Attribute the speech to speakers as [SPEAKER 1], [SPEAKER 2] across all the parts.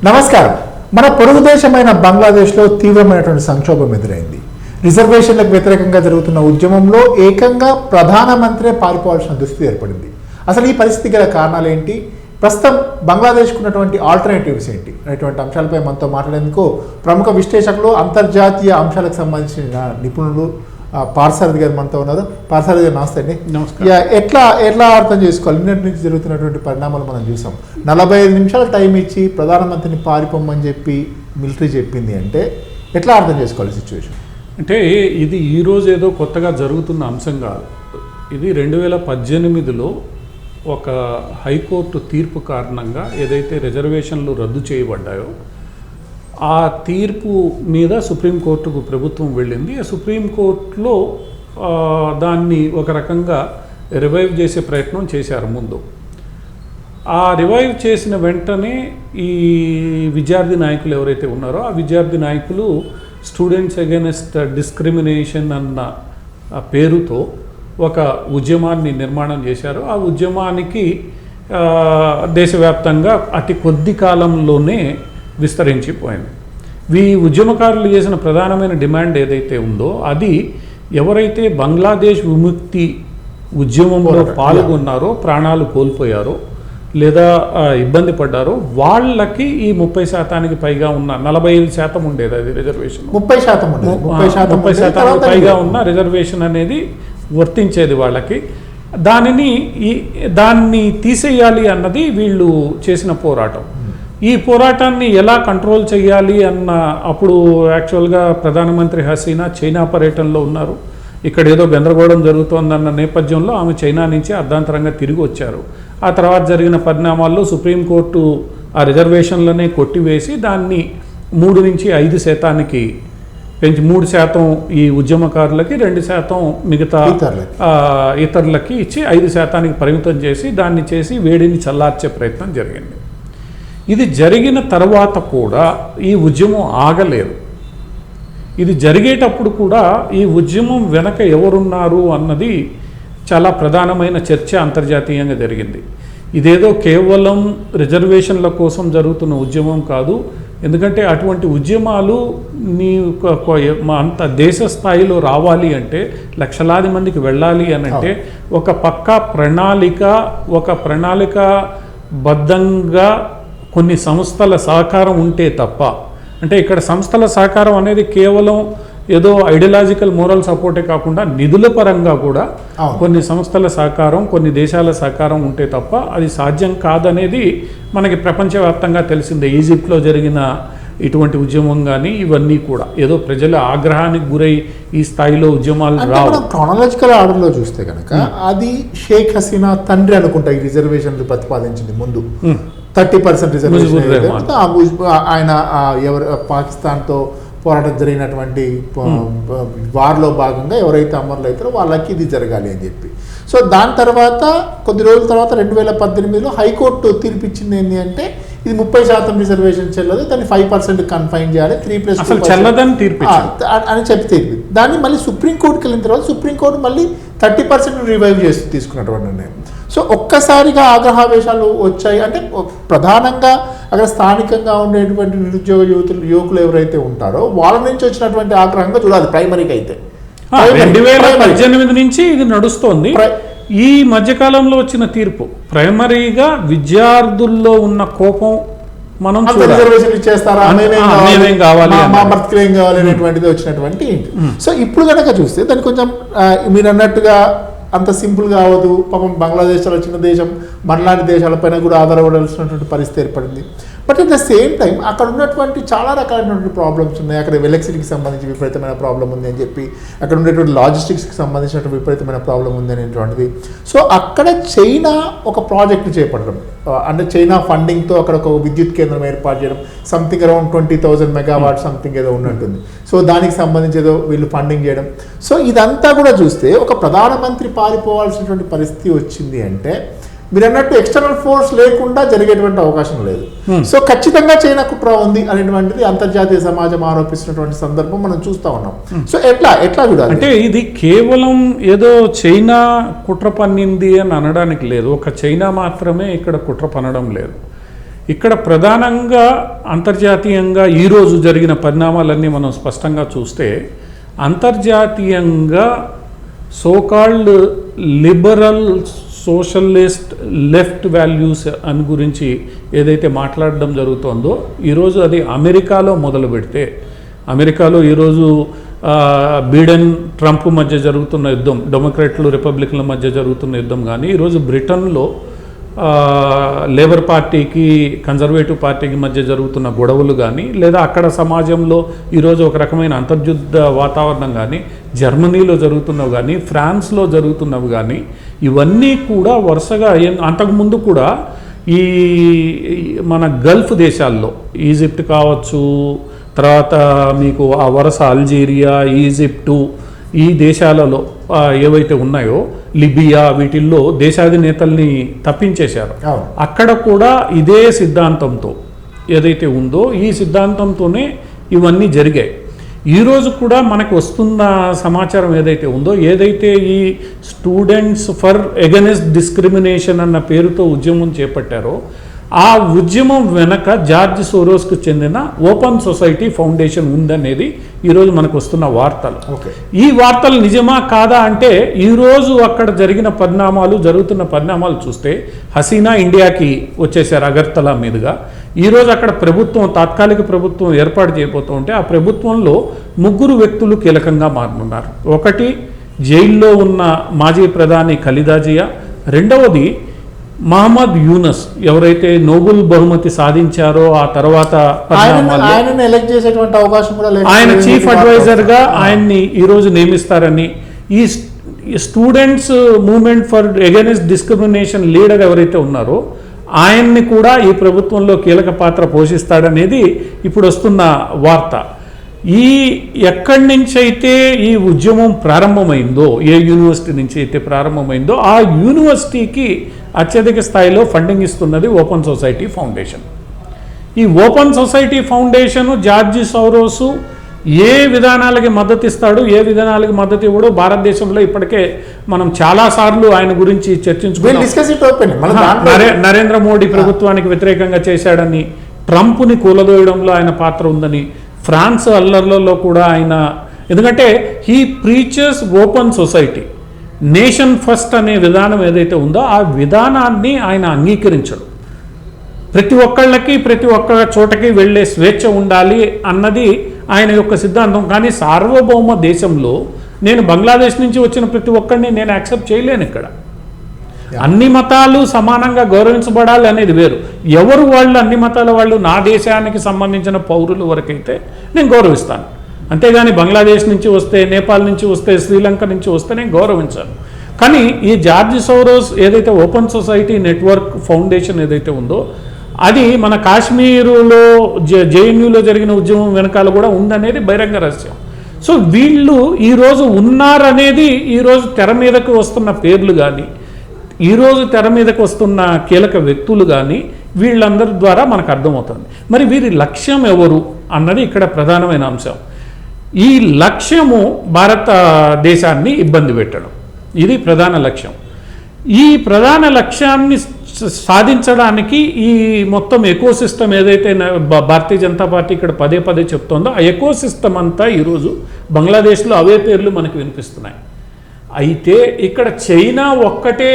[SPEAKER 1] నమస్కారం. మన పొరుగు దేశమైన బంగ్లాదేశ్లో తీవ్రమైనటువంటి సంక్షోభం ఎదురైంది. రిజర్వేషన్లకు వ్యతిరేకంగా జరుగుతున్న ఉద్యమంలో ఏకంగా ప్రధానమంత్రి పారిపోవాల్సిన దుస్థితి ఏర్పడింది. అసలు ఈ పరిస్థితి గల కారణాలు ఏంటి, ప్రస్తుతం బంగ్లాదేశ్కు ఉన్నటువంటి ఆల్టర్నేటివ్స్ ఏంటి అనేటువంటి అంశాలపై మనతో మాట్లాడేందుకు ప్రముఖ విశ్లేషకులు, అంతర్జాతీయ అంశాలకు సంబంధించిన నిపుణులు పార్సారథి గారు మనతో ఉన్నారు. పార్సారథి గారు నమస్తే అండి. ఎట్లా అర్థం చేసుకోవాలి, నిన్నటి నుంచి జరుగుతున్నటువంటి పరిణామాలు మనం చూసాం. 45 నిమిషాలు టైం ఇచ్చి ప్రధానమంత్రిని పారిపోమని చెప్పి మిలిటరీ చెప్పింది అంటే ఎట్లా అర్థం చేసుకోవాలి సిచ్యువేషన్?
[SPEAKER 2] అంటే ఇది ఈరోజు ఏదో కొత్తగా జరుగుతున్న అంశం కాదు. ఇది 2018లో ఒక హైకోర్టు తీర్పు కారణంగా ఏదైతే రిజర్వేషన్లు రద్దు చేయబడ్డాయో ఆ తీర్పు మీద సుప్రీంకోర్టుకు ప్రభుత్వం వెళ్ళింది. ఆ సుప్రీంకోర్టులో దాన్ని ఒక రకంగా రివైవ్ చేసే ప్రయత్నం చేశారు ముందు. ఆ రివైవ్ చేసిన వెంటనే ఈ విద్యార్థి నాయకులు ఎవరైతే ఉన్నారో ఆ విద్యార్థి నాయకులు స్టూడెంట్స్ అగైనెస్ట్ డిస్క్రిమినేషన్ అన్న పేరుతో ఒక ఉద్యమాన్ని నిర్మాణం చేశారు. ఆ ఉద్యమానికి దేశవ్యాప్తంగా అతి కొద్ది కాలంలోనే విస్తరించిపోయింది. ఈ ఉద్యమకారులు చేసిన ప్రధానమైన డిమాండ్ ఏదైతే ఉందో అది ఎవరైతే బంగ్లాదేశ్ విముక్తి ఉద్యమంలో పాల్గొన్నారో, ప్రాణాలు కోల్పోయారో లేదా ఇబ్బంది పడ్డారో వాళ్ళకి ఈ 30% పైగా ఉన్న 45% ఉండేది అది రిజర్వేషన్, 30% పైగా ఉన్న రిజర్వేషన్ అనేది వర్తించేది వాళ్ళకి. దాన్ని తీసేయాలి అన్నది వీళ్ళు చేసిన పోరాటం. ఈ పోరాటాన్ని ఎలా కంట్రోల్ చేయాలి అన్న అప్పుడు యాక్చువల్గా ప్రధానమంత్రి హసీనా చైనా పర్యటనలో ఉన్నారు. ఇక్కడ ఏదో గందరగోళం జరుగుతోందన్న నేపథ్యంలో ఆమె చైనా నుంచి అర్ధాంతరంగా తిరిగి వచ్చారు. ఆ తర్వాత జరిగిన పరిణామాల్లో సుప్రీంకోర్టు ఆ రిజర్వేషన్లనే కొట్టివేసి దాన్ని 3 నుంచి 5% పెంచి 3% ఈ ఉద్యమకారులకి, 2% మిగతా ఇతరులకి ఇచ్చి 5% పరిమితం చేసి దాన్ని చేసి వేడిని చల్లార్చే ప్రయత్నం జరిగింది. ఇది జరిగిన తర్వాత కూడా ఈ ఉద్యమం ఆగలేదు. ఇది జరిగేటప్పుడు కూడా ఈ ఉద్యమం వెనక ఎవరున్నారు అన్నది చాలా ప్రధానమైన చర్చ అంతర్జాతీయంగా జరిగింది. ఇదేదో కేవలం రిజర్వేషన్ల కోసం జరుగుతున్న ఉద్యమం కాదు. ఎందుకంటే అటువంటి ఉద్యమాలు అంత దేశ స్థాయిలో రావాలి అంటే, లక్షలాది మందికి వెళ్ళాలి అని అంటే ఒక పక్కా ప్రణాళికాబద్ధంగా కొన్ని సంస్థల సహకారం ఉంటే తప్ప, అంటే ఇక్కడ సంస్థల సహకారం అనేది కేవలం ఏదో ఐడియాలజికల్ మోరల్ సపోర్టే కాకుండా నిధుల పరంగా కూడా కొన్ని సంస్థల సహకారం, కొన్ని దేశాల సహకారం ఉంటే తప్ప అది సాధ్యం కాదనేది మనకి ప్రపంచవ్యాప్తంగా తెలిసిందే. ఈజిప్ట్లో జరిగిన ఇటువంటి ఉద్యమం కానీ ఇవన్నీ కూడా ఏదో ప్రజల ఆగ్రహానికి గురై ఈ స్థాయిలో ఉద్యమాలు రావు.
[SPEAKER 1] క్రానలాజికల్ ఆర్డర్లో చూస్తే కనుక అది షేక్ హసీనా తండ్రి అనుకుంటా ఈ రిజర్వేషన్లు ప్రతిపాదించింది ముందు. 30% రిజర్వేషన్ ఆయన ఎవరు పాకిస్తాన్తో పోరాటం జరిగినటువంటి వార్లో భాగంగా ఎవరైతే అమరులు అవుతారో వాళ్ళకి ఇది జరగాలి అని చెప్పి. సో దాని తర్వాత కొద్ది రోజుల తర్వాత 2018లో హైకోర్టు తీర్పిచ్చింది ఏంటి అంటే ఇది 30% రిజర్వేషన్ చెల్లదు, దాన్ని 5% కన్ఫైన్ చేయాలి, 3+2 అని చెప్పి తీర్పి. దాన్ని మళ్ళీ సుప్రీంకోర్టుకి వెళ్ళిన తర్వాత సుప్రీంకోర్టు మళ్ళీ 30% రివైవ్ చేసి తీసుకున్నటువంటి నిర్ణయం. సో ఒక్కసారిగా ఆగ్రహావేశాలు వచ్చాయి. అంటే ప్రధానంగా అక్కడ స్థానికంగా ఉండేటువంటి నిరుద్యోగ యువకులు ఎవరైతే ఉంటారో వాళ్ళ నుంచి వచ్చినటువంటి ఆగ్రహంగా చూడాలి. ప్రైమరీకి అయితే
[SPEAKER 2] 2018 నుంచి ఇది నడుస్తోంది. ఈ మధ్యకాలంలో వచ్చిన తీర్పు ప్రైమరీగా విద్యార్థుల్లో ఉన్న కోపం మనం
[SPEAKER 1] రిజర్వేషన్ ఇచ్చేస్తారా, కావాలి మా భర్తకి ఏం కావాలి అనేటువంటిది వచ్చినటువంటి. సో ఇప్పుడు కనుక చూస్తే దాన్ని కొంచెం మీరు అన్నట్టుగా అంత సింపుల్గా అవ్వదు. పాపం బంగ్లాదేశ్ చాలా చిన్న దేశం, మనలాంటి దేశాలపైన కూడా ఆధారపడాల్సినటువంటి పరిస్థితి ఏర్పడింది. But at the same time అక్కడ ఉన్నటువంటి చాలా రకాలైనటువంటి ప్రాబ్లమ్స్ ఉన్నాయి. అక్కడ ఎలక్ట్రిసిటీకి సంబంధించి విపరీతమైన ప్రాబ్లం ఉంది అని చెప్పి, అక్కడ ఉండేటువంటి లాజిస్టిక్స్కి సంబంధించినటువంటి విపరీతమైన ప్రాబ్లం ఉంది అనేటువంటిది. సో అక్కడ చైనా ఒక ప్రాజెక్ట్ చేపట్టడం, అంటే చైనా ఫండింగ్తో అక్కడ ఒక విద్యుత్ కేంద్రం ఏర్పాటు చేయడం, సంథింగ్ అరౌండ్ 20,000 మెగావాట్ సంథింగ్ ఏదో ఉన్నట్టుంది. సో దానికి సంబంధించి ఏదో వీళ్ళు ఫండింగ్ చేయడం. సో ఇదంతా కూడా చూస్తే ఒక ప్రధానమంత్రి పారిపోవాల్సినటువంటి పరిస్థితి వచ్చింది అంటే మీరు అన్నట్టు ఎక్స్టర్నల్ ఫోర్స్ లేకుండా జరిగేటువంటి అవకాశం లేదు. సో ఖచ్చితంగా చైనా కుట్ర ఉంది అనేటువంటిది అంతర్జాతీయ సమాజం ఆరోపిస్తున్నటువంటి సందర్భం మనం చూస్తూ ఉన్నాం. సో ఎట్లా చూడాలి
[SPEAKER 2] అంటే ఇది కేవలం ఏదో చైనా కుట్ర పన్నింది అని అనడానికి లేదు. ఒక చైనా మాత్రమే ఇక్కడ కుట్ర పన్నడం లేదు. ఇక్కడ ప్రధానంగా అంతర్జాతీయంగా ఈరోజు జరిగిన పరిణామాలన్నీ మనం స్పష్టంగా చూస్తే, అంతర్జాతీయంగా so called liberal socialist left values అని గురించి ఏదైతే మాట్లాడడం జరుగుతుందో, ఈరోజు అది అమెరికాలో మొదలు పెడితే, అమెరికాలో ఈరోజు బైడెన్ ట్రంప్ మధ్య జరుగుతున్న యుద్ధం, డెమోక్రాట్లు రిపబ్లికన్ల మధ్య జరుగుతున్న యుద్ధం కానీ, ఈరోజు బ్రిటన్లో లేబర్ పార్టీకి కన్జర్వేటివ్ పార్టీకి మధ్య జరుగుతున్న గొడవలు కానీ, లేదా అక్కడ సమాజంలో ఈరోజు ఒక రకమైన అంతర్యుద్ధ వాతావరణం కానీ, జర్మనీలో జరుగుతున్నవి కానీ, ఫ్రాన్స్లో జరుగుతున్నవి కానీ, ఇవన్నీ కూడా వరుసగా అంతకుముందు కూడా ఈ మన గల్ఫ్ దేశాల్లో ఈజిప్ట్ కావచ్చు, తర్వాత మీకు ఆ వరుస అల్జీరియా, ఈజిప్టు, ఈ దేశాలలో ఏవైతే ఉన్నాయో, లిబియా, వీటిల్లో దేశాధినేతల్ని తప్పించేశారు. అక్కడ కూడా ఇదే సిద్ధాంతంతో ఏదైతే ఉందో, ఈ సిద్ధాంతంతోనే ఇవన్నీ జరిగాయి. ఈరోజు కూడా మనకు వస్తున్న సమాచారం ఏదైతే ఉందో, ఏదైతే ఈ స్టూడెంట్స్ ఫర్ ఎగెనిస్ట్ డిస్క్రిమినేషన్ అన్న పేరుతో ఉద్యమం చేపట్టారో, ఆ ఉద్యమం వెనక జార్జ్ సోరోస్కు చెందిన ఓపెన్ సొసైటీ ఫౌండేషన్ ఉందనేది ఈరోజు మనకు వస్తున్న వార్తలు. ఈ వార్తలు నిజమా కాదా అంటే, ఈరోజు అక్కడ జరుగుతున్న పరిణామాలు చూస్తే, హసీనా ఇండియాకి వచ్చేసారు అగర్తలా మీదుగా. ఈరోజు అక్కడ తాత్కాలిక ప్రభుత్వం ఏర్పాటు చేయబోతూ ఉంటే, ఆ ప్రభుత్వంలో 3 వ్యక్తులు కీలకంగా మారనున్నారు. ఒకటి జైల్లో ఉన్న మాజీ ప్రధాని ఖలీదా జియా, రెండవది మహమ్మద్ యూనస్, ఎవరైతే నోబెల్ బహుమతి సాధించారో ఆ తర్వాత ఆయన చీఫ్ అడ్వైజర్గా ఆయన్ని ఈరోజు నియమిస్తారని, ఈ students movement for against discrimination leader ఎవరైతే ఉన్నారో ఆయన్ని కూడా ఈ ప్రభుత్వంలో కీలక పాత్ర పోషిస్తాడనేది ఇప్పుడు వస్తున్న వార్త. ఎక్కడి నుంచి అయితే ఈ ఉద్యమం ప్రారంభమైందో, ఏ యూనివర్సిటీ నుంచి అయితే ప్రారంభమైందో, ఆ యూనివర్సిటీకి అత్యధిక స్థాయిలో ఫండింగ్ ఇస్తున్నది ఓపెన్ సొసైటీ ఫౌండేషన్. ఈ Open Society Foundation George Soros ఏ విధానాలకి మద్దతు ఇస్తాడు, ఏ విధానాలకి మద్దతు ఇవ్వడు, భారతదేశంలో ఇప్పటికే మనం చాలాసార్లు ఆయన గురించి చర్చించుకున్నాం. నరేంద్ర మోడీ ప్రభుత్వానికి వ్యతిరేకంగా చేశాడని, ట్రంప్ని కూలదోయడంలో ఆయన పాత్ర ఉందని, ఫ్రాన్స్ అల్లర్లలో కూడా ఆయన, ఎందుకంటే he preachers open society, nation first అనే విధానం ఏదైతే ఉందో ఆ విధానాన్ని ఆయన అంగీకరించడు. ప్రతి ఒక్కళ్ళకి ప్రతి ఒక్క చోటకి వెళ్ళే స్వేచ్ఛ ఉండాలి అన్నది ఆయన యొక్క సిద్ధాంతం. కానీ సార్వభౌమ దేశంలో నేను బంగ్లాదేశ్ నుంచి వచ్చిన ప్రతి ఒక్కరిని నేను యాక్సెప్ట్ చేయలేను. ఇక్కడ అన్ని మతాలు సమానంగా గౌరవించబడాలి అనేది వేరు. ఎవరు వాళ్ళు అన్ని మతాల వాళ్ళు నా దేశానికి సంబంధించిన పౌరుల వరకైతే నేను గౌరవిస్తాను, అంతేగాని బంగ్లాదేశ్ నుంచి వస్తే, నేపాల్ నుంచి వస్తే, శ్రీలంక నుంచి వస్తే నేను గౌరవించాను. కానీ ఈ జార్జ్ సోరోస్ ఏదైతే ఓపెన్ సొసైటీ నెట్వర్క్ ఫౌండేషన్ ఏదైతే ఉందో, అది మన కాశ్మీరులో జేఎన్యూలో జరిగిన ఉద్యమం వెనకాల కూడా ఉందనేది బహిరంగ రహస్యం. సో వీళ్ళు ఈరోజు ఉన్నారనేది ఈరోజు తెర మీదకు వస్తున్న పేర్లు కానీ, ఈరోజు తెర మీదకు వస్తున్న కీలక వ్యక్తులు కానీ, వీళ్ళందరి ద్వారా మనకు అర్థమవుతుంది. మరి వీరి లక్ష్యం ఎవరు అన్నది ఇక్కడ ప్రధానమైన అంశం. ఈ లక్ష్యము భారతదేశాన్ని ఇబ్బంది పెట్టడం, ఇది ప్రధాన లక్ష్యం. ఈ ప్రధాన లక్ష్యాన్ని సాధించడానికి ఈ మొత్తం ఎకోసిస్టమ్ ఏదైతే భారతీయ జనతా పార్టీ ఇక్కడ పదే పదే చెప్తోందో, ఆ ఎకోసిస్టమ్ అంతా ఈరోజు బంగ్లాదేశ్లో అవే పేర్లు మనకు వినిపిస్తున్నాయి. అయితే ఇక్కడ చైనా ఒక్కటే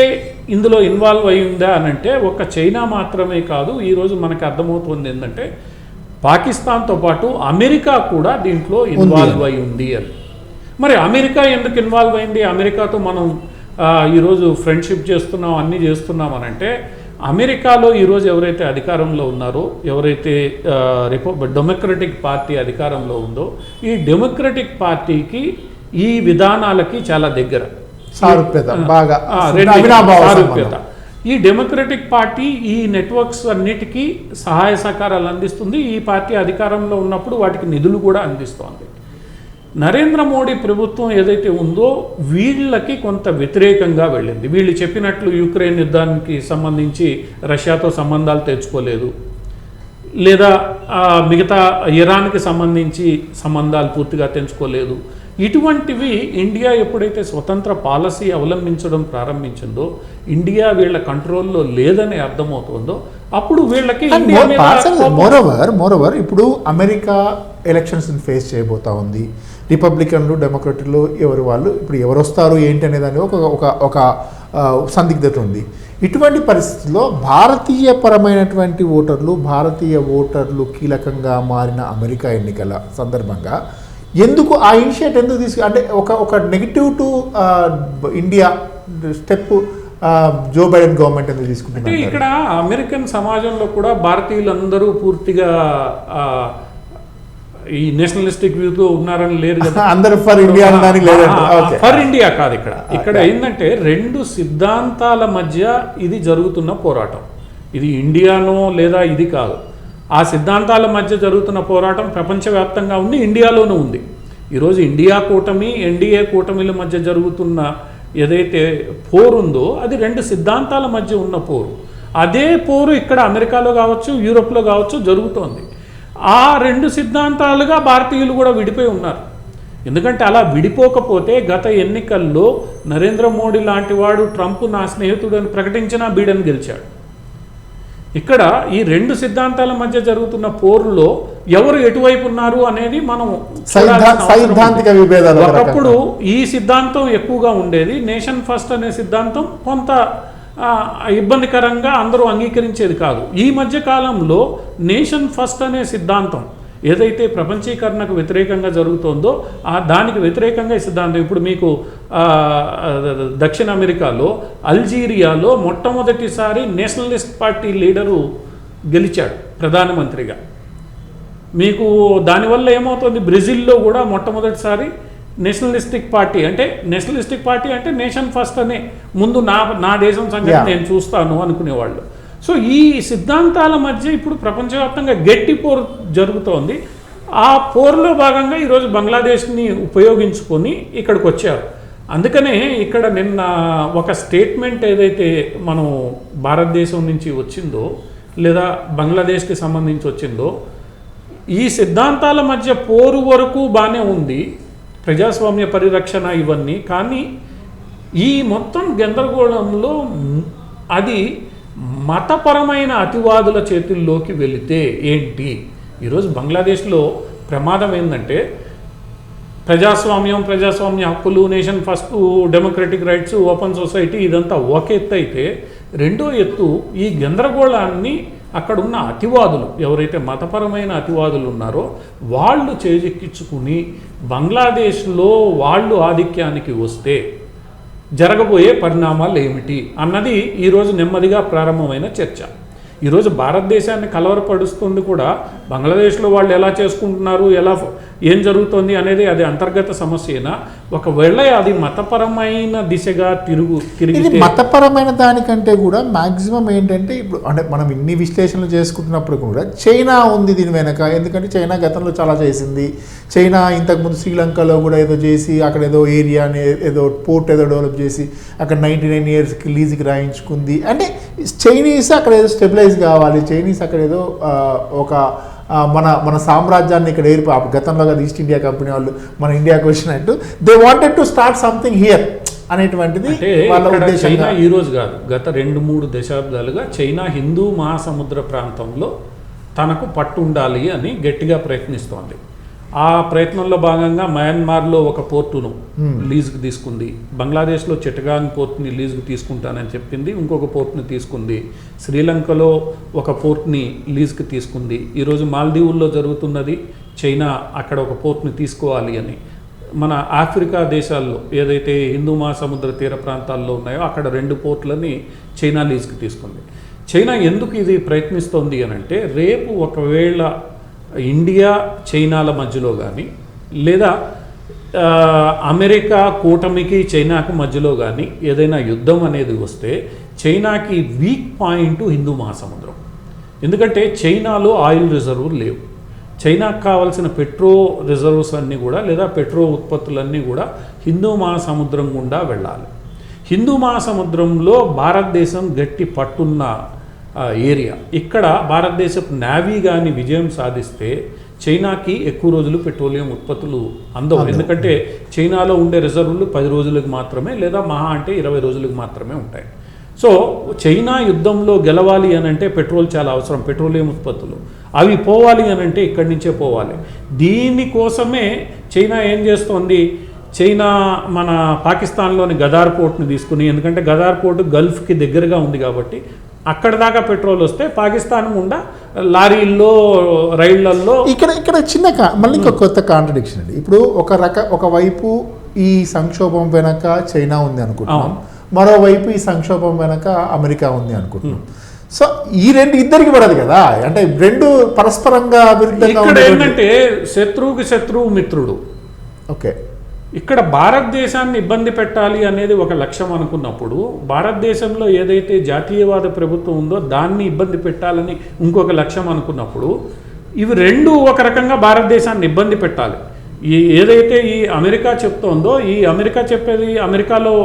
[SPEAKER 2] ఇందులో ఇన్వాల్వ్ అయ్యిందా అనంటే, ఒక్క చైనా మాత్రమే కాదు. ఈరోజు మనకు అర్థమవుతుంది ఏంటంటే, పాకిస్తాన్తో పాటు అమెరికా కూడా దీంట్లో ఇన్వాల్వ్ అయి ఉంది అని. మరి అమెరికా ఎందుకు ఇన్వాల్వ్ అయింది? అమెరికాతో మనం ఈరోజు ఫ్రెండ్షిప్ చేస్తున్నాం, అన్నీ చేస్తున్నాం అనంటే, అమెరికాలో ఈరోజు ఎవరైతే అధికారంలో ఉన్నారో, ఎవరైతే డెమోక్రటిక్ పార్టీ అధికారంలో ఉందో, ఈ డెమోక్రటిక్ పార్టీకి ఈ విధానాలకి చాలా దగ్గర సారూప్యత. ఈ డెమోక్రటిక్ పార్టీ ఈ నెట్వర్క్స్ అన్నిటికీ సహాయ సహకారాలు అందిస్తుంది. ఈ పార్టీ అధికారంలో ఉన్నప్పుడు వాటికి నిధులు కూడా అందిస్తోంది. నరేంద్ర మోడీ ప్రభుత్వం ఏదైతే ఉందో వీళ్ళకి కొంత వ్యతిరేకంగా వెళ్ళింది. వీళ్ళు చెప్పినట్లు యుక్రెయిన్ యుద్ధానికి సంబంధించి రష్యాతో సంబంధాలు తెచ్చుకోలేదు, లేదా మిగతా ఇరాన్కి సంబంధించి సంబంధాలు పూర్తిగా తెంచుకోలేదు. ఇటువంటివి ఇండియా ఎప్పుడైతే స్వతంత్ర పాలసీ అవలంబించడం ప్రారంభించిందో, ఇండియా వీళ్ళ కంట్రోల్లో లేదని అర్థమవుతుందో, అప్పుడు వీళ్ళకి
[SPEAKER 1] మోరోవర్ ఇప్పుడు అమెరికా ఎలక్షన్స్ ఫేస్ చేయబోతా ఉంది. రిపబ్లికన్లు డెమోక్రట్లు ఎవరు వాళ్ళు ఇప్పుడు ఎవరు వస్తారు ఏంటి అనే దాని ఒక సందిగ్ధత ఉంది. ఇటువంటి పరిస్థితుల్లో భారతీయ పరమైనటువంటి భారతీయ ఓటర్లు కీలకంగా మారిన అమెరికా ఎన్నికల సందర్భంగా ఎందుకు ఆ ఇనిషియేట్ ఎందుకు అంటే ఒక negative to India step Joe Biden government ఎందుకు తీసుకుంటుంది?
[SPEAKER 2] ఇక్కడ అమెరికన్ సమాజంలో కూడా భారతీయులందరూ పూర్తిగా ఈ నేషనలిస్టిక్ వ్యూతో ఉన్నారని లేరు కదా,
[SPEAKER 1] అందరూ ఫర్ ఇండియా
[SPEAKER 2] ఫర్ ఇండియా కాదు. ఇక్కడ ఏంటంటే రెండు సిద్ధాంతాల మధ్య ఇది జరుగుతున్న పోరాటం. ఇది ఇండియానో లేదా ఇది కాదు, ఆ సిద్ధాంతాల మధ్య జరుగుతున్న పోరాటం ప్రపంచవ్యాప్తంగా ఉంది, ఇండియాలోనూ ఉంది. ఈరోజు ఇండియా కూటమి, ఎన్డీఏ కూటమిల మధ్య జరుగుతున్న ఏదైతే పోరుందో అది రెండు సిద్ధాంతాల మధ్య ఉన్న పోరు. అదే పోరు ఇక్కడ అమెరికాలో కావచ్చు, యూరోప్లో కావచ్చు జరుగుతోంది. ఆ రెండు సిద్ధాంతాలుగా భారతీయులు కూడా విడిపోయి ఉన్నారు. ఎందుకంటే అలా విడిపోకపోతే గత ఎన్నికల్లో నరేంద్ర మోడీ లాంటి వాడు ట్రంప్ నా స్నేహితుడు అని ప్రకటించినా బీడెన్ గెలిచాడు. ఇక్కడ ఈ రెండు సిద్ధాంతాల మధ్య జరుగుతున్న పోరులో ఎవరు ఎటువైపు ఉన్నారు అనేది మనం
[SPEAKER 1] సైద్ధాంతిక విభేదాలు.
[SPEAKER 2] ఒకప్పుడు ఈ సిద్ధాంతం ఎక్కువగా ఉండేది, నేషన్ ఫస్ట్ అనే సిద్ధాంతం కొంత ఇబ్బందికరంగా అందరూ అంగీకరించేది కాదు. ఈ మధ్య కాలంలో నేషన్ ఫస్ట్ అనే సిద్ధాంతం ఏదైతే ప్రపంచీకరణకు వ్యతిరేకంగా జరుగుతుందో దానికి వ్యతిరేకంగా ఈ సిద్ధాంతం. ఇప్పుడు మీకు దక్షిణ అమెరికాలో అల్జీరియాలో మొట్టమొదటిసారి నేషనలిస్ట్ పార్టీ లీడరు గెలిచాడు ప్రధానమంత్రిగా. మీకు దానివల్ల ఏమవుతుంది, బ్రెజిల్లో కూడా మొట్టమొదటిసారి నేషనలిస్టిక్ పార్టీ అంటే నేషన్ ఫస్ట్ అనే ముందు నా దేశం సంగతి నేను చూస్తాను అనుకునేవాళ్ళు. సో ఈ సిద్ధాంతాల మధ్య ఇప్పుడు ప్రపంచవ్యాప్తంగా గట్టి పోరు జరుగుతోంది. ఆ పోరులో భాగంగా ఈరోజు బంగ్లాదేశ్ని ఉపయోగించుకొని ఇక్కడికి వచ్చారు. అందుకనే ఇక్కడ నిన్న ఒక స్టేట్మెంట్ ఏదైతే మనం భారతదేశం నుంచి వచ్చిందో లేదా బంగ్లాదేశ్కి సంబంధించి వచ్చిందో, ఈ సిద్ధాంతాల మధ్య పోరు వరకు బాగానే ఉంది, ప్రజాస్వామ్య పరిరక్షణ ఇవన్నీ. కానీ ఈ మొత్తం గందరగోళంలో అది మతపరమైన అతివాదుల చేతుల్లోకి వెళితే ఏంటి? ఈరోజు బంగ్లాదేశ్లో ప్రమాదం ఏంటంటే ప్రజాస్వామ్య హక్కులు, nation first, democratic rights, open society ఇదంతా ఒక ఎత్తు అయితే, రెండో ఎత్తు ఈ గందరగోళాన్ని అక్కడున్న అతివాదులు ఎవరైతే మతపరమైన అతివాదులు ఉన్నారో వాళ్ళు చేజెక్కించుకుని బంగ్లాదేశ్లో వాళ్ళు ఆధిక్యానికి వస్తే జరగబోయే పరిణామాలు ఏమిటి అన్నది ఈరోజు నెమ్మదిగా ప్రారంభమైన చర్చ. ఈరోజు భారతదేశాన్ని కలవరపరుస్తుంది కూడా బంగ్లాదేశ్లో వాళ్ళు ఎలా చేసుకుంటున్నారు, ఏం జరుగుతుంది అనేది అది అంతర్గత సమస్యనా, ఒకవేళ అది మతపరమైన దిశగా తిరిగి
[SPEAKER 1] మతపరమైన దానికంటే కూడా మ్యాక్సిమం ఏంటంటే ఇప్పుడు అంటే మనం ఇన్ని విశ్లేషణలు చేసుకుంటున్నప్పుడు కూడా చైనా ఉంది దీని వెనక. ఎందుకంటే చైనా గతంలో చాలా చేసింది. చైనా ఇంతకుముందు శ్రీలంకలో కూడా ఏదో చేసి అక్కడ ఏదో ఏరియాని ఏదో పోర్ట్ ఏదో డెవలప్ చేసి అక్కడ 99 ఇయర్స్కి లీజ్కి రాయించుకుంది. అంటే చైనీస్ అక్కడ ఏదో స్టెబిలైజ్ కావాలి, చైనీస్ అక్కడ ఏదో ఒక మన సామ్రాజ్యాన్ని ఇక్కడ గతంలో కదా ఈస్ట్ ఇండియా కంపెనీ వాళ్ళు మన ఇండియాకి వచ్చినట్టు they wanted to start something here అనేటువంటిది వాళ్ళ ఉద్దేశం.
[SPEAKER 2] చైనా ఈ రోజు కాదు, గత 2-3 దశాబ్దాలుగా చైనా హిందూ మహాసముద్ర ప్రాంతంలో తనకు పట్టు ఉండాలి అని గట్టిగా ప్రయత్నిస్తోంది. ఆ ప్రయత్నంలో భాగంగా మయన్మార్లో ఒక పోర్టును లీజుకు తీసుకుంది, బంగ్లాదేశ్లో చిట్టగాంగ్ పోర్ట్ని లీజుకు తీసుకుంటానని చెప్పింది, ఇంకొక పోర్ట్ని తీసుకుంది, శ్రీలంకలో ఒక పోర్ట్ని లీజుకు తీసుకుంది. ఈరోజు మాల్దీవుల్లో జరుగుతున్నది చైనా అక్కడ ఒక పోర్ట్ని తీసుకోవాలి అని. మన ఆఫ్రికా దేశాల్లో ఏదైతే హిందూ మహాసముద్ర తీర ప్రాంతాల్లో ఉన్నాయో అక్కడ 2 పోర్ట్లని చైనా లీజుకు తీసుకుంది. చైనా ఎందుకు ఇది ప్రయత్నిస్తోంది అని అంటే, రేపు ఒకవేళ ఇండియా చైనాల మధ్యలో కానీ లేదా అమెరికా కూటమికి చైనాకు మధ్యలో కానీ ఏదైనా యుద్ధం అనేది వస్తే చైనాకి వీక్ పాయింట్ హిందూ మహాసముద్రం. ఎందుకంటే చైనాలో ఆయిల్ రిజర్వులు లేవు. చైనాకు కావాల్సిన పెట్రో రిజర్వ్స్ అన్నీ కూడా లేదా పెట్రో ఉత్పత్తులన్నీ కూడా హిందూ మహాసముద్రం గుండా వెళ్ళాలి. హిందూ మహాసముద్రంలో భారతదేశం గట్టి పట్టున్న ఏరియా. ఇక్కడ భారతదేశపు నావీ కానీ విజయం సాధిస్తే చైనాకి ఎక్కువ రోజులు పెట్రోలియం ఉత్పత్తులు అందవు. ఎందుకంటే చైనాలో ఉండే రిజర్వులు 10 రోజులకు మాత్రమే లేదా మహా అంటే 20 రోజులకు మాత్రమే ఉంటాయి. సో చైనా యుద్ధంలో గెలవాలి అని అంటే పెట్రోల్ చాలా అవసరం, పెట్రోలియం ఉత్పత్తులు అవి పోవాలి అని అంటే ఇక్కడి నుంచే పోవాలి. దీనికోసమే చైనా ఏం చేస్తోంది, చైనా మన పాకిస్తాన్లోని గదార్ పోర్ట్ని తీసుకుని, ఎందుకంటే గదార్ పోర్టు గల్ఫ్కి దగ్గరగా ఉంది కాబట్టి అక్కడ దాకా పెట్రోల్ వస్తే పాకిస్తాన్ గుండా లారీల్లో రైళ్లల్లో
[SPEAKER 1] ఇక్కడ చిన్న మళ్ళీ ఇంకొక కొత్త కాంట్రడిక్షన్ అండి. ఇప్పుడు ఒకవైపు ఈ సంక్షోభం వెనక చైనా ఉంది అనుకుంటున్నాం, మరోవైపు ఈ సంక్షోభం వెనక అమెరికా ఉంది అనుకుంటున్నాం. సో ఈ ఇద్దరికి పడదు కదా, అంటే రెండు పరస్పరంగా విరుద్ధంగా
[SPEAKER 2] ఏంటంటే శత్రువుకి శత్రువు మిత్రుడు.
[SPEAKER 1] ఓకే,
[SPEAKER 2] ఇక్కడ భారతదేశాన్ని ఇబ్బంది పెట్టాలి అనేది ఒక లక్ష్యం అనుకున్నప్పుడు, భారతదేశంలో ఏదైతే జాతీయవాద ప్రభుత్వం ఉందో దాన్ని ఇబ్బంది పెట్టాలని ఇంకొక లక్ష్యం అనుకున్నప్పుడు, ఇవి రెండు ఒక రకంగా భారతదేశాన్ని ఇబ్బంది పెట్టాలి. ఏదైతే ఈ అమెరికా చెప్తోందో, ఈ అమెరికా చెప్పేది, అమెరికాలో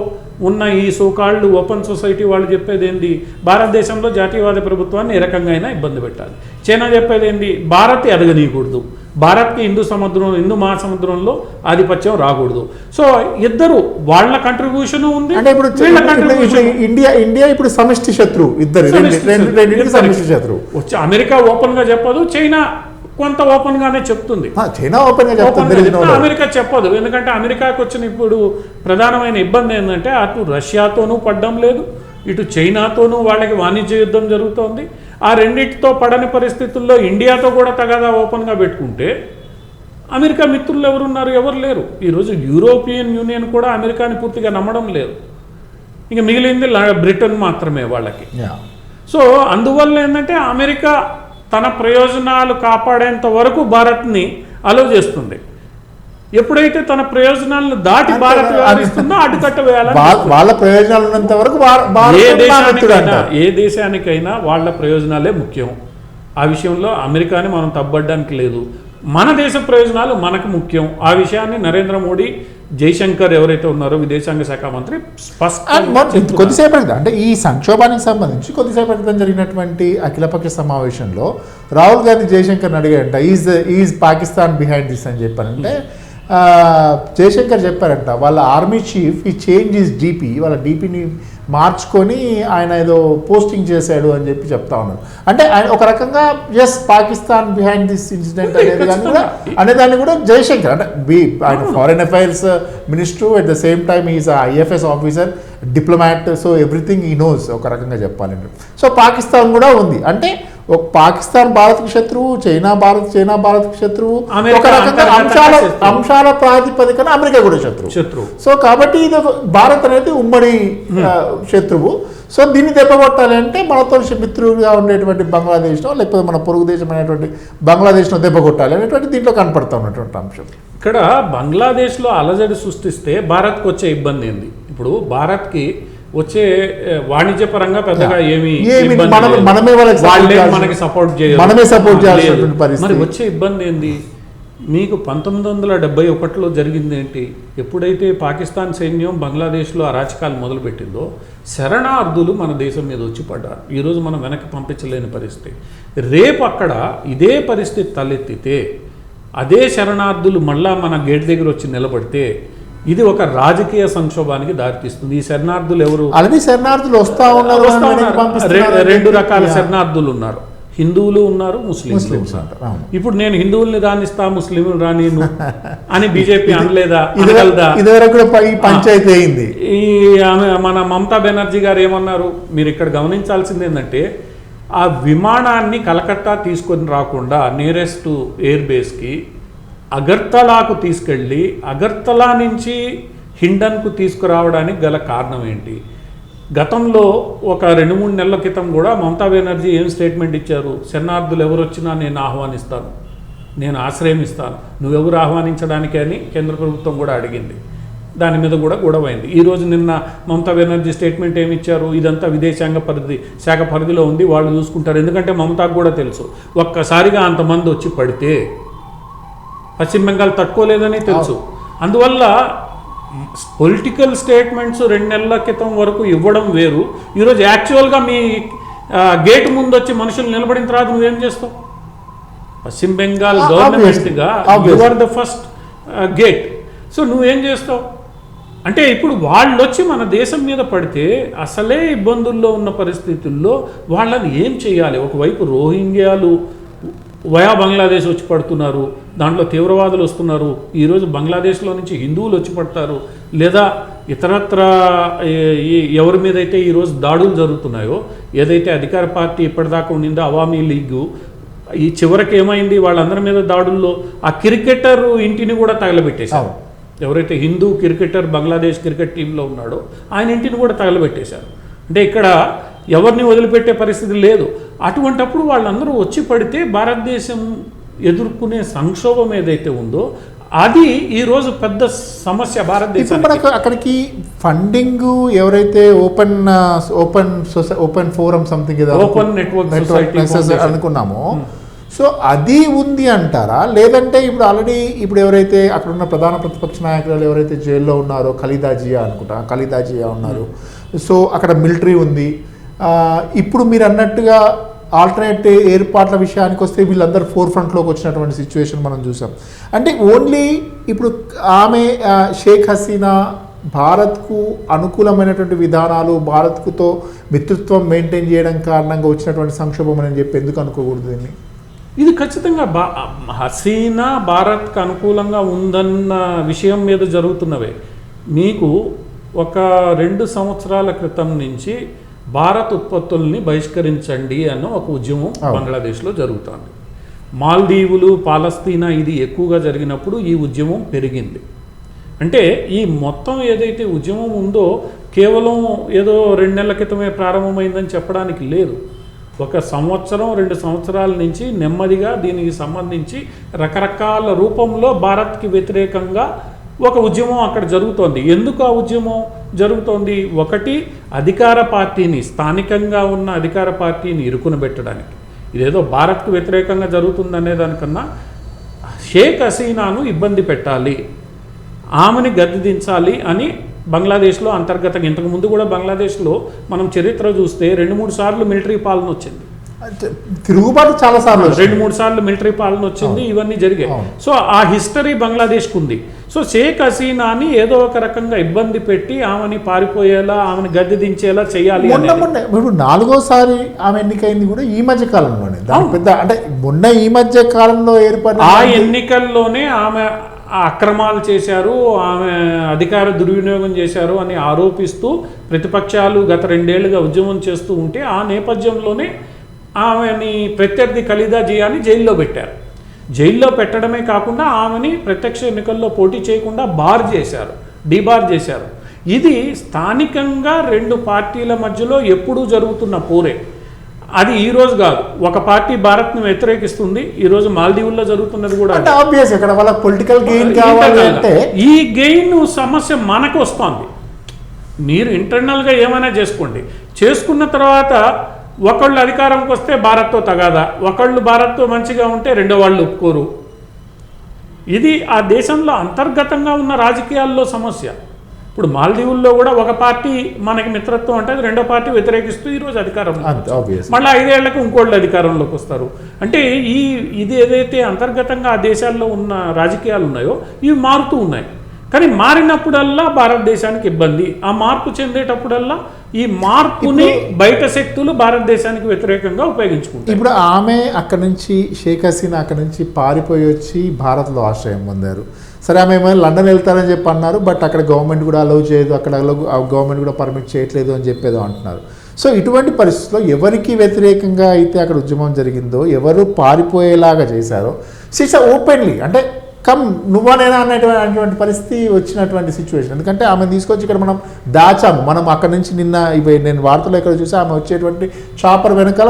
[SPEAKER 2] ఉన్న ఈ సోకాల్డ్ ఓపెన్ సొసైటీ వాళ్ళు చెప్పేది ఏంటి, భారతదేశంలో జాతీయవాద ప్రభుత్వాన్ని ఏ రకంగా అయినా ఇబ్బంది పెట్టాలి. చైనా చెప్పేది ఏంటి, భారత్ ఎదగనీయకూడదు, భారత్కి హిందూ మహాసముద్రంలో ఆధిపత్యం రాకూడదు. సో ఇద్దరు వాళ్ళ కంట్రిబ్యూషన్ ఉంది.
[SPEAKER 1] అంటే ఇప్పుడు ఇండియా ఇప్పుడు సమిష్టి శత్రువు, ఇద్దరు సమిష్టి శత్రువు.
[SPEAKER 2] వచ్చి అమెరికా ఓపెన్ గా చెప్పదు, చైనా కొంత ఓపెన్ గానే చెప్తుంది.
[SPEAKER 1] చైనా ఓపెన్ గా చెప్తుంది,
[SPEAKER 2] అమెరికా చెప్పదు. ఎందుకంటే అమెరికాకు వచ్చిన ఇప్పుడు ప్రధానమైన ఇబ్బంది ఏంటంటే అటు రష్యాతోనూ పడ్డం లేదు, ఇటు చైనాతోనూ వాళ్ళకి వాణిజ్య యుద్ధం జరుగుతోంది. ఆ రెండింటితో పడని పరిస్థితుల్లో ఇండియాతో కూడా తగాదా ఓపెన్గా పెట్టుకుంటే అమెరికా మిత్రులు ఎవరున్నారు, ఎవరు లేరు. ఈరోజు యూరోపియన్ యూనియన్ కూడా అమెరికాని పూర్తిగా నమ్మడం లేదు, ఇక మిగిలింది బ్రిటన్ మాత్రమే వాళ్ళకి. సో అందువల్ల ఏంటంటే అమెరికా తన ప్రయోజనాలు కాపాడేంత వరకు భారత్ని అలో చేస్తుంది. ఎప్పుడైతే తన ప్రయోజనాలను దాటి భారత్ వ్యవహరిస్తుందో అడ్డుకట్ట వేయాలని,
[SPEAKER 1] వాళ్ళ ప్రయోజనాలు ఉన్నంత వరకు
[SPEAKER 2] ఏ దేశానికైనా వాళ్ళ ప్రయోజనాలే ముఖ్యం. ఆ విషయంలో అమెరికాని మనం తప్పబడ్డానికి లేదు. మన దేశ ప్రయోజనాలు మనకు ముఖ్యం. ఆ విషయాన్ని నరేంద్ర మోడీ, జైశంకర్ ఎవరైతే ఉన్నారో విదేశాంగ శాఖ మంత్రి
[SPEAKER 1] కొద్దిసేపు అంటే ఈ సంక్షోభానికి సంబంధించి కొద్దిసేపు క్రితం జరిగినటువంటి అఖిలపక్ష సమావేశంలో రాహుల్ గాంధీ జైశంకర్ని అడిగారంట, ఈజ్ పాకిస్తాన్ బిహైండ్ దిస్ అని చెప్పారంటే జయశంకర్ చెప్పారంట వాళ్ళ ఆర్మీ చీఫ్ ఈ చేంజ్ ఈజ్ డీపీ, వాళ్ళ డీపీని మార్చుకొని ఆయన ఏదో పోస్టింగ్ చేశాడు అని చెప్పి చెప్తా ఉన్నారు. అంటే ఆయన ఒక రకంగా yes Pakistan behind this incident అనేదాన్ని కూడా జయశంకర్ అంటే ఆయన foreign affairs minister, at the same time is IFS officer, diplomat, so everything he knows ఒక రకంగా చెప్పాలంటే. సో పాకిస్తాన్ కూడా ఉంది అంటే ఒక పాకిస్తాన్ భారత్కి శత్రువు, చైనా భారత్కి శత్రువు, ఒక రకంగా అంశాల ప్రాతిపదికన అమెరికా కూడా శత్రువు. సో కాబట్టి ఇది భారత్ అనేది ఉమ్మడి శత్రువు. సో దీన్ని దెబ్బకొట్టాలి అంటే మనతో మిత్రులుగా ఉండేటువంటి బంగ్లాదేశ్లో లేకపోతే మన పొరుగు దేశమైనటువంటి బంగ్లాదేశ్లో దెబ్బకొట్టాలి అనేటువంటి దీంట్లో కనపడతా ఉన్నటువంటి అంశం.
[SPEAKER 2] ఇక్కడ బంగ్లాదేశ్లో అలజడి సృష్టిస్తే భారత్కి వచ్చే ఇబ్బంది ఏంది, ఇప్పుడు భారత్కి వచ్చే వాణిజ్య పరంగా పెద్దగా మనకి సపోర్ట్ చేయాలి. మరి వచ్చే ఇబ్బంది ఏంది, మీకు 1971లో జరిగింది ఏంటి, ఎప్పుడైతే పాకిస్తాన్ సైన్యం బంగ్లాదేశ్లో అరాచకాలు మొదలుపెట్టిందో శరణార్థులు మన దేశం మీద వచ్చి పడ్డారు. ఈరోజు మనం వెనక్కి పంపించలేని పరిస్థితి. రేపు అక్కడ ఇదే పరిస్థితి తలెత్తితే అదే శరణార్థులు మళ్ళా మన గేట్ దగ్గర వచ్చి నిలబడితే ఇది ఒక రాజకీయ సంక్షోభానికి దారితీస్తుంది. ఈ శరణార్థులు ఎవరు,
[SPEAKER 1] ఆల్రెడీ శరణార్థులు వస్తా ఉన్నారు.
[SPEAKER 2] రెండు రకాల శరణార్థులు ఉన్నారు, హిందువులు ఉన్నారు, ముస్లింలు ఉన్నారు. ఇప్పుడు నేను హిందువుల్ని రానిస్తా, ముస్లింలు రానిను అని బీజేపీ అనలేదా?
[SPEAKER 1] పంచాయతీ అయింది.
[SPEAKER 2] ఈ మన మమతా బెనర్జీ గారు ఏమన్నారు, మీరు ఇక్కడ గమనించాల్సింది ఏంటంటే ఆ విమానాన్ని కలకత్తా తీసుకొని రాకుండా నియరెస్ట్ ఎయిర్ బేస్కి అగర్తలాకు తీసుకెళ్ళి అగర్తలా నుంచి హిండన్కు తీసుకురావడానికి గల కారణం ఏంటి? గతంలో ఒక 2-3 నెలల క్రితం కూడా మమతా బెనర్జీ ఏం స్టేట్మెంట్ ఇచ్చారు, శరణార్థులు ఎవరు వచ్చినా నేను ఆహ్వానిస్తాను, నేను ఆశ్రయం ఇస్తాను, నువ్వెవరు ఆహ్వానించడానికి అని కేంద్ర ప్రభుత్వం కూడా అడిగింది. దాని మీద కూడా గొడవైంది. ఈరోజు నిన్న మమతా బెనర్జీ స్టేట్మెంట్ ఏమి ఇచ్చారు, ఇదంతా విదేశాంగ శాఖ పరిధిలో ఉంది, వాళ్ళు చూసుకుంటారు. ఎందుకంటే మమతాకు కూడా తెలుసు ఒక్కసారిగా అంతమంది వచ్చి పడితే పశ్చిమ బెంగాల్ తట్టుకోలేదని తెలుసు. అందువల్ల పొలిటికల్ స్టేట్మెంట్స్ 2 నెలల క్రితం వరకు ఇవ్వడం వేరు, ఈరోజు యాక్చువల్గా గేట్ ముందు వచ్చి మనుషులు నిలబడిన తర్వాత నువ్వేం చేస్తావు? పశ్చిమ బెంగాల్ గవర్నమెంట్గా you are the first gate. So నువ్వేం చేస్తావు అంటే ఇప్పుడు వాళ్ళు వచ్చి మన దేశం మీద పడితే అసలే ఇబ్బందుల్లో ఉన్న పరిస్థితుల్లో వాళ్ళని ఏం చేయాలి? ఒకవైపు రోహింగ్యాలు వయా బంగ్లాదేశ్ వచ్చి పడుతున్నారు, దాంట్లో తీవ్రవాదులు వస్తున్నారు, ఈరోజు బంగ్లాదేశ్లో నుంచి హిందువులు వచ్చి పడతారు, లేదా ఇతరత్ర ఎవరి మీద అయితే ఈరోజు దాడులు జరుగుతున్నాయో, ఏదైతే అధికార పార్టీ ఇప్పటిదాకా ఉండిందో అవామీ లీగు, ఈ చివరికి ఏమైంది వాళ్ళందరి మీద దాడుల్లో ఆ క్రికెటర్ ఇంటిని కూడా తగలబెట్టేశారు. ఎవరైతే హిందూ క్రికెటర్ బంగ్లాదేశ్ క్రికెట్ టీంలో ఉన్నాడో ఆయన ఇంటిని కూడా తగలబెట్టేశారు. అంటే ఇక్కడ ఎవరిని వదిలిపెట్టే పరిస్థితి లేదు. అటువంటప్పుడు వాళ్ళందరూ వచ్చి పడితే భారతదేశం ఎదుర్కొనే సంక్షోభం ఏదైతే ఉందో అది ఈరోజు పెద్ద సమస్య భారతదేశం.
[SPEAKER 1] మనకు అక్కడికి ఫండింగ్ ఎవరైతే open forum something
[SPEAKER 2] open network
[SPEAKER 1] అనుకున్నామో, సో అది ఉంది అంటారా? లేదంటే ఇప్పుడు ఆల్రెడీ ఇప్పుడు ఎవరైతే అక్కడ ఉన్న ప్రధాన ప్రతిపక్ష నాయకులు ఎవరైతే జైల్లో ఉన్నారో, ఖలీదా జియా ఉన్నారు, సో అక్కడ మిలిటరీ ఉంది. ఇప్పుడు మీరు అన్నట్టుగా ఆల్టర్నేట్ ఏర్పాట్ల విషయానికి వస్తే వీళ్ళందరూ ఫోర్ ఫ్రంట్లోకి వచ్చినటువంటి సిచ్యువేషన్ మనం చూసాం. అంటే ఓన్లీ ఇప్పుడు ఆమె షేక్ హసీనా భారత్కు అనుకూలమైనటువంటి విధానాలు, భారత్కుతో మిత్రత్వం మెయింటైన్ చేయడం కారణంగా వచ్చినటువంటి సంక్షోభం అని చెప్పి ఎందుకు అనుకోకూడదు దీన్ని?
[SPEAKER 2] ఇది ఖచ్చితంగా హసీనా భారత్కు అనుకూలంగా ఉందన్న విషయం మీద జరుగుతున్నవే. మీకు ఒక 2 సంవత్సరాల క్రితం నుంచి భారత్ ఉత్పత్తుల్ని బహిష్కరించండి అన్న ఒక ఉద్యమం బంగ్లాదేశ్లో జరుగుతుంది. మాల్దీవులు, పాలస్తీనా ఇది ఎక్కువగా జరిగినప్పుడు ఈ ఉద్యమం పెరిగింది. అంటే ఈ మొత్తం ఏదైతే ఉద్యమం ఉందో కేవలం ఏదో 2 నెలల క్రితమే ప్రారంభమైందని చెప్పడానికి లేదు. ఒక సంవత్సరం 2 సంవత్సరాల నుంచి నెమ్మదిగా దీనికి సంబంధించి రకరకాల రూపంలో భారత్కి వ్యతిరేకంగా ఒక ఉద్యమం అక్కడ జరుగుతోంది. ఎందుకు ఆ ఉద్యమం జరుగుతోంది? ఒకటి, అధికార పార్టీని, స్థానికంగా ఉన్న అధికార పార్టీని ఇరుకునబెట్టడానికి. ఇదేదో భారత్కు వ్యతిరేకంగా జరుగుతుందనే దానికన్నా షేక్ హసీనాను ఇబ్బంది పెట్టాలి, ఆమెని గద్దె దించాలి అని బంగ్లాదేశ్లో అంతర్గతంగా, ఇంతకుముందు కూడా బంగ్లాదేశ్లో మనం చరిత్ర చూస్తే 2-3 సార్లు మిలిటరీ పాలన వచ్చింది,
[SPEAKER 1] తిరుగుబాటు చాలా సార్లు
[SPEAKER 2] 2-3 సార్లు మిలిటరీ పాలన వచ్చింది, ఇవన్నీ జరిగాయి. సో ఆ హిస్టరీ బంగ్లాదేశ్కు ఉంది. సో షేక్ హసీనాని ఏదో ఒక రకంగా ఇబ్బంది పెట్టి ఆమెని పారిపోయేలా, ఆమెను గద్దె దించేలా చేయాలి.
[SPEAKER 1] ఇప్పుడు 4వసారి ఆమె ఎన్నికైంది కూడా ఈ మధ్య కాలంలోనే, పెద్ద అంటే మొన్న ఈ మధ్య కాలంలో ఏర్పడిన
[SPEAKER 2] ఆ ఎన్నికల్లోనే ఆమె అక్రమాలు చేశారు, ఆమె అధికార దుర్వినియోగం చేశారు అని ఆరోపిస్తూ ప్రతిపక్షాలు గత 2 ఏళ్లుగా ఉద్యమం చేస్తూ ఉంటే ఆ నేపథ్యంలోనే ఆమెని ప్రత్యర్థి ఖలీదా జియాని జైల్లో పెట్టారు. జైల్లో పెట్టడమే కాకుండా ఆమెని ప్రత్యక్ష ఎన్నికల్లో పోటీ చేయకుండా డీబార్ చేశారు. ఇది స్థానికంగా 2 పార్టీల మధ్యలో ఎప్పుడూ జరుగుతున్న పోరే. అది ఈ రోజు కాదు. ఒక పార్టీ భారత్ను వ్యతిరేకిస్తుంది, ఈరోజు మాల్దీవుల్లో జరుగుతున్నది కూడా.
[SPEAKER 1] పొలిటికల్ గెయిన్ కావాలంటే
[SPEAKER 2] ఈ గెయిన్ సమస్య మనకు వస్తుంది. మీరు ఇంటర్నల్గా ఏమైనా చేసుకోండి, చేసుకున్న తర్వాత ఒకళ్ళు అధికారంకి వస్తే భారత్తో తగాదా, ఒకళ్ళు భారత్తో మంచిగా ఉంటే రెండో వాళ్ళు ఒప్పుకోరు. ఇది ఆ దేశంలో అంతర్గతంగా ఉన్న రాజకీయాల్లో సమస్య. ఇప్పుడు మాల్దీవుల్లో కూడా ఒక పార్టీ మనకి మిత్రత్వం అంటే రెండో పార్టీ వ్యతిరేకిస్తూ ఈరోజు అధికారంలో, మళ్ళీ 5 ఏళ్లకు ఇంకోళ్ళు అధికారంలోకి వస్తారు. అంటే ఇది ఏదైతే అంతర్గతంగా ఆ దేశాల్లో ఉన్న రాజకీయాలు ఉన్నాయో ఇవి మారుతూ ఉన్నాయి. కానీ మారినప్పుడల్లా భారతదేశానికి ఇబ్బంది. ఆ మార్పు చెందేటప్పుడల్లా ఈ మార్పుని బయట శక్తులు భారతదేశానికి వ్యతిరేకంగా ఉపయోగించుకుంటారు.
[SPEAKER 1] ఇప్పుడు ఆమె అక్కడి నుంచి, షేక్ హసీనా అక్కడి నుంచి పారిపోయి వచ్చి భారత్లో ఆశ్రయం పొందారు. సరే, ఆమె ఏమైనా లండన్ వెళ్తారని చెప్పి అన్నారు, బట్ అక్కడ గవర్నమెంట్ కూడా అలౌ చేయదు, అక్కడ గవర్నమెంట్ కూడా పర్మిట్ చేయట్లేదు అని చెప్పేదో అంటున్నారు. సో ఇటువంటి పరిస్థితుల్లో ఎవరికి వ్యతిరేకంగా అయితే అక్కడ ఉద్యమం జరిగిందో, ఎవరు పారిపోయేలాగా చేశారో, సిట్స్ ఓపెన్లీ అంటే నువ్వనేనా అనేటువంటి పరిస్థితి వచ్చినటువంటి సిచ్యువేషన్. ఎందుకంటే ఆమె తీసుకొచ్చి ఇక్కడ మనం దాచాము. మనం అక్కడ నుంచి నేను వార్తలు ఎక్కడ చూసి ఆమె వచ్చేటువంటి చాపర్ వెనకాల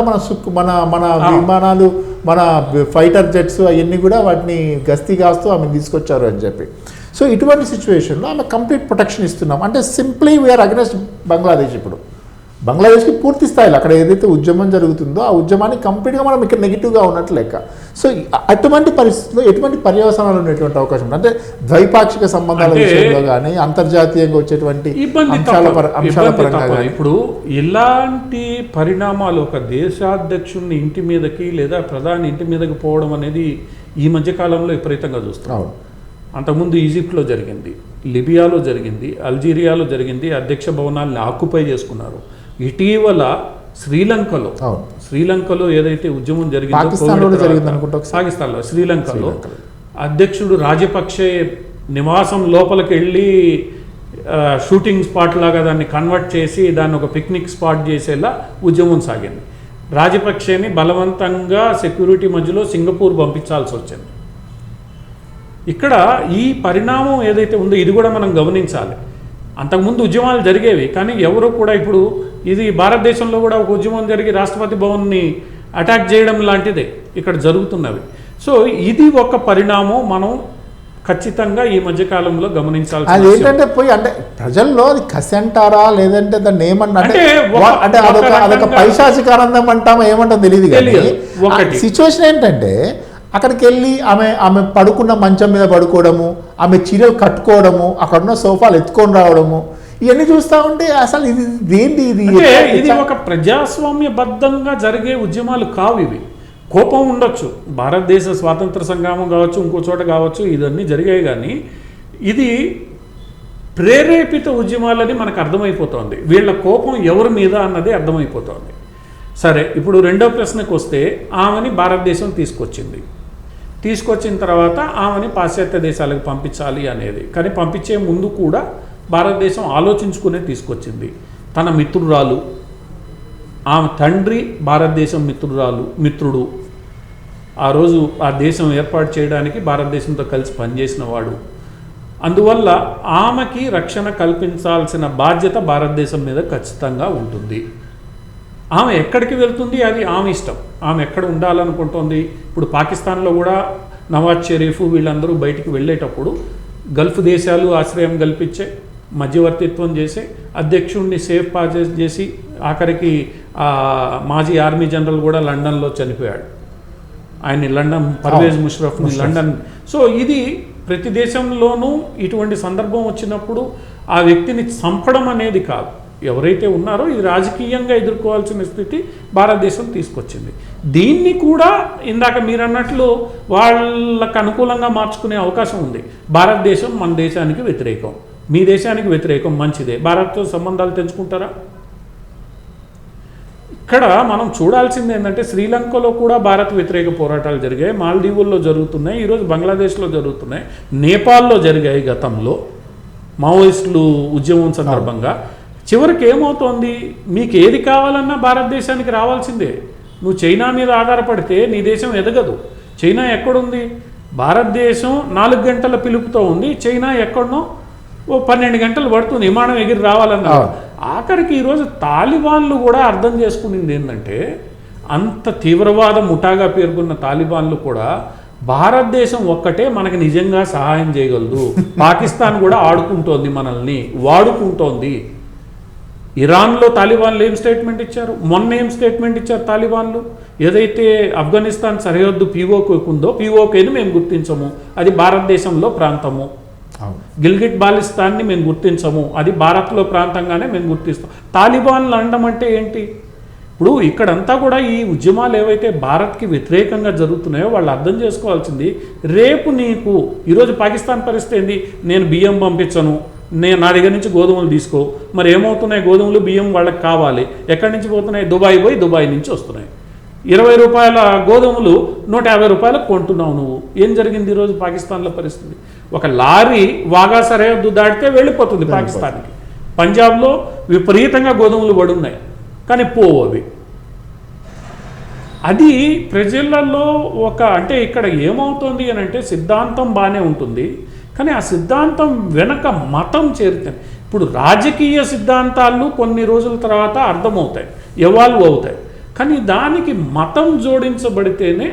[SPEAKER 1] మన విమానాలు, మన ఫైటర్ జెట్స్ అవన్నీ కూడా వాటిని గస్తీ కాస్తూ ఆమెను తీసుకొచ్చారు అని చెప్పి. సో ఇటువంటి సిచ్యువేషన్లో ఆమె కంప్లీట్ ప్రొటెక్షన్ ఇస్తున్నాం. అంటే సింప్లీ వీఆర్ అగెన్స్ట్ బంగ్లాదేశ్. ఇప్పుడు బంగ్లాదేశ్కి పూర్తి స్థాయిలో అక్కడ ఏదైతే ఉద్యమం జరుగుతుందో ఆ ఉద్యమాన్ని కంప్లీట్గా మనం ఇక్కడ నెగిటివ్గా ఉన్నట్లు లెక్క. సో అటువంటి పరిస్థితుల్లో ఎటువంటి పర్యవసానాలు ఉండేటువంటి అవకాశం ఉంది? అంటే ద్వైపాక్షిక సంబంధాల విషయంలో కానీ అంతర్జాతీయంగా వచ్చేటువంటి అంశాల పరంగా కానీ
[SPEAKER 2] ఇప్పుడు ఇలాంటి పరిణామాలు ఒక దేశాధ్యక్షుడిని ఇంటి మీదకి లేదా ప్రధాని ఇంటి మీదకి పోవడం అనేది ఈ మధ్యకాలంలో విపరీతంగా చూస్తాం. అంతకుముందు ఈజిప్ట్లో జరిగింది, లిబియాలో జరిగింది, అల్జీరియాలో జరిగింది, అధ్యక్ష భవనాల్ని ఆక్యుపై చేసుకున్నారు. ఇటీవల శ్రీలంకలో ఏదైతే ఉద్యమం జరిగిందో పాకిస్తాన్లో శ్రీలంకలో అధ్యక్షుడు రాజపక్షే నివాసం లోపలికి వెళ్ళి షూటింగ్ స్పాట్ లాగా దాన్ని కన్వర్ట్ చేసి దాన్ని ఒక పిక్నిక్ స్పాట్ చేసేలా ఉద్యమం సాగింది. రాజపక్షేని బలవంతంగా సెక్యూరిటీ మధ్యలో సింగపూర్ పంపించాల్సి వచ్చింది. ఇక్కడ ఈ పరిణామం ఏదైతే ఉందో ఇది కూడా మనం గమనించాలి. అంతకుముందు ఉద్యమాలు జరిగేవి, కానీ ఎవరు కూడా ఇప్పుడు ఇది భారతదేశంలో కూడా ఒక ఉద్యమం జరిగి రాష్ట్రపతి భవన్ని అటాక్ చేయడం లాంటిదే ఇక్కడ జరుగుతున్నవి. సో ఇది ఒక పరిణామం మనం ఖచ్చితంగా ఈ మధ్యకాలంలో గమనించాలి.
[SPEAKER 1] అది ఏంటంటే పోయి అంటే ప్రజల్లో అది కసి అంటారా లేదంటే దాన్ని ఏమన్నా అంటే అదొక పైశాచిక ఆనందం అంటామా ఏమంటాం తెలియదు. కానీ సిచ్యువేషన్ ఏంటంటే అక్కడికి వెళ్ళి ఆమె పడుకున్న మంచం మీద పడుకోవడము, ఆమె చీరలు కట్టుకోవడము, అక్కడున్న సోఫాలు ఎత్తుకొని రావడము, ఇవన్నీ చూస్తూ ఉంటే అసలు ఇది
[SPEAKER 2] ఒక ప్రజాస్వామ్యబద్ధంగా జరిగే ఉద్యమాలు కావు. ఇవి కోపం ఉండొచ్చు, భారతదేశ స్వాతంత్ర సంగ్రామం కావచ్చు, ఇంకో చోట కావచ్చు, ఇవన్నీ జరిగాయి. కానీ ఇది ప్రేరేపిత ఉద్యమాలని మనకు అర్థమైపోతుంది. వీళ్ళ కోపం ఎవరి మీద అన్నది అర్థమైపోతుంది. సరే, ఇప్పుడు రెండో ప్రశ్నకు వస్తే ఆమెని భారతదేశం తీసుకొచ్చిన తర్వాత ఆమెని పాశ్చాత్య దేశాలకు పంపించాలి అనేది. కానీ పంపించే ముందు కూడా భారతదేశం ఆలోచించుకునే తీసుకొచ్చింది. తన మిత్రురాలు, ఆమె తండ్రి భారతదేశం మిత్రుడు, ఆ రోజు ఆ దేశం ఏర్పాటు చేయడానికి భారతదేశంతో కలిసి పనిచేసిన వాడు. అందువల్ల ఆమెకి రక్షణ కల్పించాల్సిన బాధ్యత భారతదేశం మీద ఖచ్చితంగా ఉంటుంది. ఆమె ఎక్కడికి వెళ్తుంది అది ఆమె ఇష్టం, ఆమె ఎక్కడ ఉండాలనుకుంటుంది. ఇప్పుడు పాకిస్తాన్లో కూడా నవాజ్ షరీఫ్ వీళ్ళందరూ బయటికి వెళ్ళేటప్పుడు గల్ఫ్ దేశాలు ఆశ్రయం కల్పించే, మధ్యవర్తిత్వం చేసే, అధ్యక్షుడిని సేఫ్ పాసెస్ చేసి ఆఖరికి మాజీ ఆర్మీ జనరల్ కూడా లండన్లో చనిపోయాడు. ఆయన్ని పర్వేజ్ ముషరఫ్ని లండన్. సో ఇది ప్రతి దేశంలోనూ ఇటువంటి సందర్భం వచ్చినప్పుడు ఆ వ్యక్తిని చంపడం అనేది కాదు, ఎవరైతే ఉన్నారో ఇది రాజకీయంగా ఎదుర్కోవాల్సిన స్థితి భారతదేశం తీసుకొచ్చింది. దీన్ని కూడా ఇందాక మీరు అన్నట్లు వాళ్ళకు అనుకూలంగా మార్చుకునే అవకాశం ఉంది. భారతదేశం మన దేశానికి వ్యతిరేకం, మీ దేశానికి వ్యతిరేకం, మంచిదే, భారత్తో సంబంధాలు తెంచుకుంటారా? ఇక్కడ మనం చూడాల్సింది ఏంటంటే శ్రీలంకలో కూడా భారత్ వ్యతిరేక పోరాటాలు జరిగాయి, మాల్దీవుల్లో జరుగుతున్నాయి, ఈరోజు బంగ్లాదేశ్లో జరుగుతున్నాయి, నేపాల్లో జరిగాయి గతంలో మావోయిస్టులు ఉద్యమం సందర్భంగా. చివరికి ఏమవుతోంది, మీకు ఏది కావాలన్నా భారతదేశానికి రావాల్సిందే. నువ్వు చైనా మీద ఆధారపడితే నీ దేశం ఎదగదు. చైనా ఎక్కడుంది? భారతదేశం 4 గంటల పిలుపుతో ఉంది, చైనా ఎక్కడనో 12 గంటలు పడుతుంది విమానం ఎగిరి రావాలన్నా. ఆఖరికి ఈరోజు తాలిబాన్లు కూడా అర్థం చేసుకునింది ఏంటంటే, అంత తీవ్రవాద ముఠాగా పేర్కొన్న తాలిబాన్లు కూడా భారతదేశం ఒక్కటే మనకి నిజంగా సహాయం చేయగలదు, పాకిస్తాన్ కూడా ఆడుకుంటోంది, మనల్ని వాడుకుంటోంది. ఇరాన్లో తాలిబాన్లు ఏం స్టేట్మెంట్ ఇచ్చారు, మొన్న ఏం స్టేట్మెంట్ ఇచ్చారు తాలిబాన్లు? ఏదైతే ఆఫ్ఘనిస్తాన్ సరిహద్దు పీఓకే ఉందో పీఓకేని మేము గుర్తించము, అది భారతదేశంలో ప్రాంతము. గిల్గిట్ బాలిస్తాన్ని మేము గుర్తించము, అది భారత్లో ప్రాంతంగానే మేము గుర్తిస్తాం. తాలిబాన్లు అనడం అంటే ఏంటి? ఇప్పుడు ఇక్కడంతా కూడా ఈ ఉద్యమాలు ఏవైతే భారత్కి వ్యతిరేకంగా జరుగుతున్నాయో వాళ్ళు అర్థం చేసుకోవాల్సింది, రేపు నీకు ఈరోజు పాకిస్తాన్ పరిస్థితి ఏంది, నేను బియ్యం పంపించను, నా దగ్గర నుంచి గోధుమలు తీసుకో, మరి ఏమవుతున్నాయి, గోధుమలు బియ్యం వాళ్ళకి కావాలి, ఎక్కడి నుంచి పోతున్నాయి, దుబాయ్ నుంచి వస్తున్నాయి. 20 రూపాయల గోధుమలు 150 రూపాయలకు కొంటున్నావు నువ్వు. ఏం జరిగింది ఈరోజు పాకిస్తాన్లో పరిస్థితి? ఒక లారీ వాగా సరిహద్దు దాటితే వెళ్ళిపోతుంది పాకిస్తాన్కి. పంజాబ్లో విపరీతంగా గోధుమలు పడున్నాయి, కానీ పోవు అవి. అది ప్రజలలో అంటే ఇక్కడ ఏమవుతుంది అని అంటే, సిద్ధాంతం బాగానే ఉంటుంది, కానీ ఆ సిద్ధాంతం వెనక మతం చేరుతుంది. ఇప్పుడు రాజకీయ సిద్ధాంతాలు కొన్ని రోజుల తర్వాత అర్థమవుతాయి, ఎవాల్వ్ అవుతాయి, కానీ దానికి మతం జోడించబడితేనే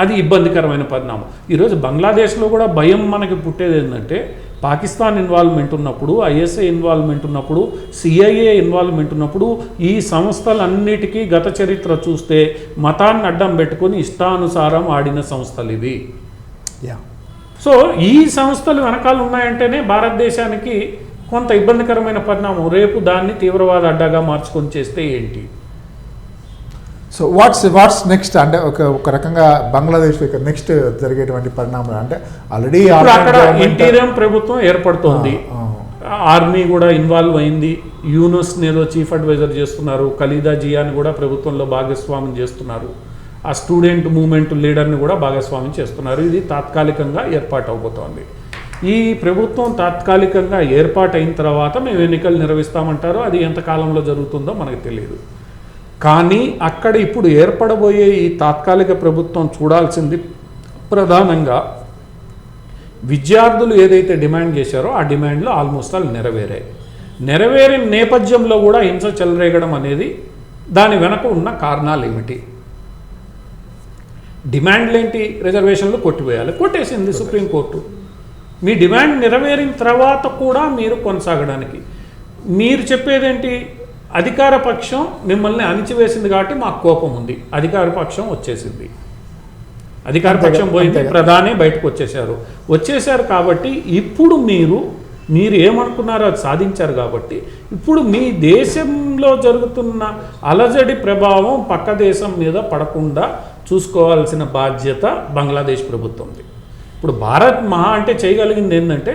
[SPEAKER 2] అది ఇబ్బందికరమైన పరిణామం. ఈరోజు బంగ్లాదేశ్లో కూడా భయం మనకి పుట్టేది ఏంటంటే పాకిస్తాన్ ఇన్వాల్వ్మెంట్ ఉన్నప్పుడు, ఐఎస్ఐ ఇన్వాల్వ్మెంట్ ఉన్నప్పుడు, సిఐఏ ఇన్వాల్వ్మెంట్ ఉన్నప్పుడు ఈ సంస్థలన్నిటికీ గత చరిత్ర చూస్తే మతాన్ని అడ్డం పెట్టుకొని ఇష్టానుసారం ఆడిన సంస్థలు ఇవి. సో ఈ సంస్థలు వెనకాల ఉన్నాయంటేనే భారతదేశానికి కొంత ఇబ్బందికరమైన పరిణామం. రేపు దాన్ని తీవ్రవాద అడ్డాగా మార్చుకొని చేస్తే ఏంటి?
[SPEAKER 1] సో వాట్స్ నెక్స్ట్ అంటే ఒక రకంగా బంగ్లాదేశ్ నెక్స్ట్ జరిగేటువంటి పరిణామాలు అంటే ఆల్రెడీ
[SPEAKER 2] అక్కడ ఇంటీరియం ప్రభుత్వం ఏర్పడుతోంది, ఆర్మీ కూడా ఇన్వాల్వ్ అయింది, యూనుస్ ఏదో చీఫ్ అడ్వైజర్ చేస్తున్నారు, ఖలీదా జియాని కూడా ప్రభుత్వంలో భాగస్వామ్యం చేస్తున్నారు, ఆ స్టూడెంట్ మూవ్మెంట్ లీడర్ని కూడా భాగస్వామ్యం చేస్తున్నారు. ఇది తాత్కాలికంగా ఏర్పాటు అవబోతోంది. ఈ ప్రభుత్వం తాత్కాలికంగా ఏర్పాటైన తర్వాత మేము ఎన్నికలు నిర్వహిస్తామంటారో అది ఎంతకాలంలో జరుగుతుందో మనకు తెలియదు. కానీ అక్కడ ఇప్పుడు ఏర్పడబోయే ఈ తాత్కాలిక ప్రభుత్వం చూడాల్సింది ప్రధానంగా విద్యార్థులు ఏదైతే డిమాండ్ చేశారో ఆ డిమాండ్లు ఆల్మోస్ట్ ఆల్ నెరవేరిన నేపథ్యంలో కూడా హింస చెలరేగడం అనేది దాని వెనక ఉన్న కారణాలు ఏమిటి? డిమాండ్లు ఏంటి? రిజర్వేషన్లు కొట్టివేయాలి, కొట్టేసింది సుప్రీంకోర్టు. మీ డిమాండ్ నెరవేరిన తర్వాత కూడా మీరు కొనసాగడానికి మీరు చెప్పేదేంటి? అధికార పక్షం మిమ్మల్ని అణిచివేసింది కాబట్టి మాకు కోపం ఉంది, అధికార పక్షం వచ్చేసింది, అధికార పక్షం పోయింది, ప్రధాని బయటకు వచ్చేసారు కాబట్టి ఇప్పుడు మీరు ఏమనుకున్నారో అది సాధించారు కాబట్టి ఇప్పుడు మీ దేశంలో జరుగుతున్న అలజడి ప్రభావం పక్క దేశం మీద పడకుండా చూసుకోవాల్సిన బాధ్యత బంగ్లాదేశ్ ప్రభుత్వంది. ఇప్పుడు భారత్ మహా అంటే చేయగలిగింది ఏంటంటే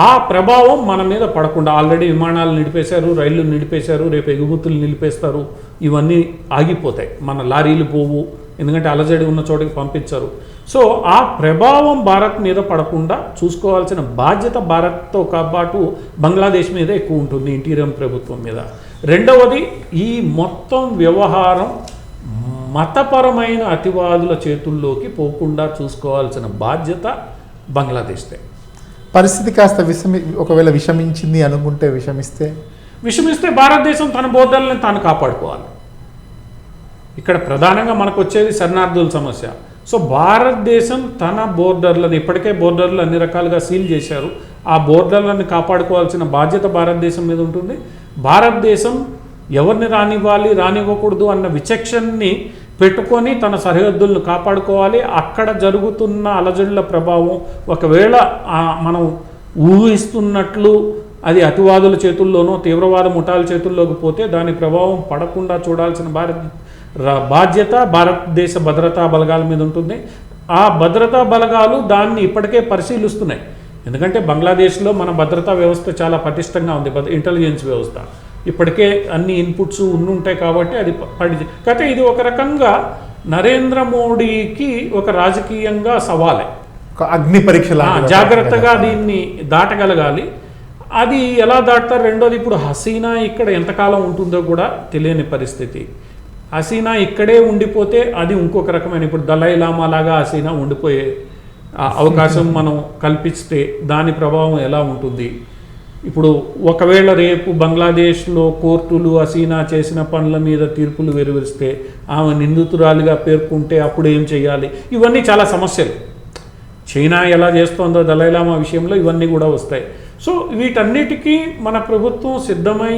[SPEAKER 2] ఆ ప్రభావం మన మీద పడకుండా, ఆల్రెడీ విమానాలు నిలిపేశారు, రైళ్లు నిలిపేశారు, రేపు ఎగుమతులు నిలిపేస్తారు, ఇవన్నీ ఆగిపోతాయి, మన లారీలు పోవు, ఎందుకంటే అలజడి ఉన్న చోటికి పంపించరు. సో ఆ ప్రభావం భారత్ మీద పడకుండా చూసుకోవాల్సిన బాధ్యత భారత్తో పాటు బంగ్లాదేశ్ మీద ఎక్కువ ఉంటుంది, ఇంటీరియం ప్రభుత్వం మీద. రెండవది, ఈ మొత్తం వ్యవహారం మతపరమైన అతివాదుల చేతుల్లోకి పోకుండా చూసుకోవాల్సిన బాధ్యత బంగ్లాదేశ్దే.
[SPEAKER 1] పరిస్థితి కాస్త ఒకవేళ విషమించింది అనుకుంటే
[SPEAKER 2] విషమిస్తే భారతదేశం తన బోర్డర్లను తాను కాపాడుకోవాలి. ఇక్కడ ప్రధానంగా మనకు వచ్చేది శరణార్థుల సమస్య. సో భారతదేశం తన బోర్డర్లను, ఇప్పటికే బోర్డర్లు అన్ని రకాలుగా సీల్ చేశారు, ఆ బోర్డర్లను కాపాడుకోవాల్సిన బాధ్యత భారతదేశం మీద ఉంటుంది. భారతదేశం ఎవరిని రానివ్వకూడదు అన్న విచక్షణని పెట్టుకొని తన సరిహద్దులను కాపాడుకోవాలి. అక్కడ జరుగుతున్న అలజడుల ప్రభావం ఒకవేళ మనం ఊహిస్తున్నట్లు అది అతివాదుల చేతుల్లోనో తీవ్రవాద ముఠాల చేతుల్లోకి పోతే దాని ప్రభావం పడకుండా చూడాల్సిన బాధ్యత భారతదేశ భద్రతా బలగాల మీద ఉంటుంది. ఆ భద్రతా బలగాలు దాన్ని ఇప్పటికే పరిశీలిస్తున్నాయి. ఎందుకంటే బంగ్లాదేశ్లో మన భద్రతా వ్యవస్థ చాలా పటిష్టంగా ఉంది, ఇంటెలిజెన్స్ వ్యవస్థ. ఇప్పటికే అన్ని ఇన్పుట్స్ ఉంటాయి కాబట్టి అది కాకపోతే ఇది ఒక రకంగా నరేంద్ర మోడీకి ఒక రాజకీయంగా సవాలే,
[SPEAKER 1] అగ్ని పరీక్ష,
[SPEAKER 2] జాగ్రత్తగా దీన్ని దాటగలగాలి. అది ఎలా దాటుతారు? రెండోది, ఇప్పుడు హసీనా ఇక్కడ ఎంతకాలం ఉంటుందో కూడా తెలియని పరిస్థితి. హసీనా ఇక్కడే ఉండిపోతే అది ఇంకొక రకమైన, ఇప్పుడు దలై లామా లాగా హసీనా ఉండిపోయే అవకాశం మనం కల్పిస్తే దాని ప్రభావం ఎలా ఉంటుంది? ఇప్పుడు ఒకవేళ రేపు బంగ్లాదేశ్లో కోర్టులు హసీనా చేసిన పనుల మీద తీర్పులు వెలువరిస్తే, ఆమె నిందితురాలిగా పేర్కొంటే అప్పుడు ఏం చేయాలి? ఇవన్నీ చాలా సమస్యలు. చైనా ఎలా చేస్తోందో దలైలామా విషయంలో ఇవన్నీ కూడా వస్తాయి. సో వీటన్నిటికీ మన ప్రభుత్వం సిద్ధమై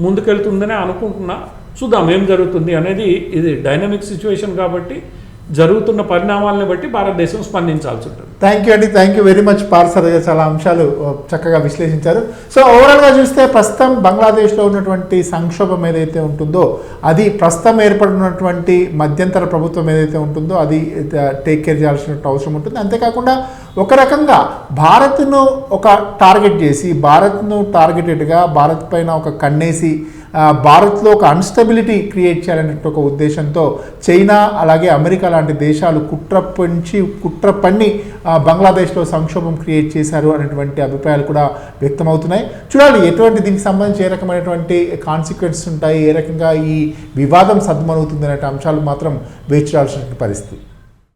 [SPEAKER 2] ముందుకెళ్తుందని అనుకుంటున్నా. చూద్దాం ఏం జరుగుతుంది అనేది. ఇది డైనమిక్ సిచ్యువేషన్ కాబట్టి జరుగుతున్న పరిణామాలను బట్టి భారతదేశం స్పందించాల్సి ఉంటుంది.
[SPEAKER 1] Thank you very much parser, చాలా అంశాలు చక్కగా విశ్లేషించారు. సో ఓవరాల్గా చూస్తే ప్రస్తుతం బంగ్లాదేశ్లో ఉన్నటువంటి సంక్షోభం ఏదైతే ఉంటుందో అది ప్రస్తుతం ఏర్పడినటువంటి మధ్యంతర ప్రభుత్వం ఏదైతే ఉంటుందో అది టేక్ కేర్ చేయాల్సిన అవసరం ఉంటుంది. అంతేకాకుండా ఒక రకంగా భారత్ను ఒక టార్గెట్ చేసి, భారత్ను టార్గెటెడ్గా భారత్ పైన ఒక కన్నేసి భారత్లో ఒక అన్స్టెబిలిటీ క్రియేట్ చేయాలనే ఒక ఉద్దేశంతో చైనా అలాగే అమెరికా లాంటి దేశాలు కుట్ర పన్ని బంగ్లాదేశ్లో సంక్షోభం క్రియేట్ చేశారు అనేటువంటి అభిప్రాయాలు కూడా వ్యక్తమవుతున్నాయి. చూడాలి ఎటువంటి దీనికి సంబంధించి ఏ రకమైనటువంటి కాన్సిక్వెన్సెస్ ఉంటాయి, ఏ రకంగా ఈ వివాదం సద్మనవుతుంది అనే అంశాలు మాత్రం వేచి చూడాల్సిన పరిస్థితి.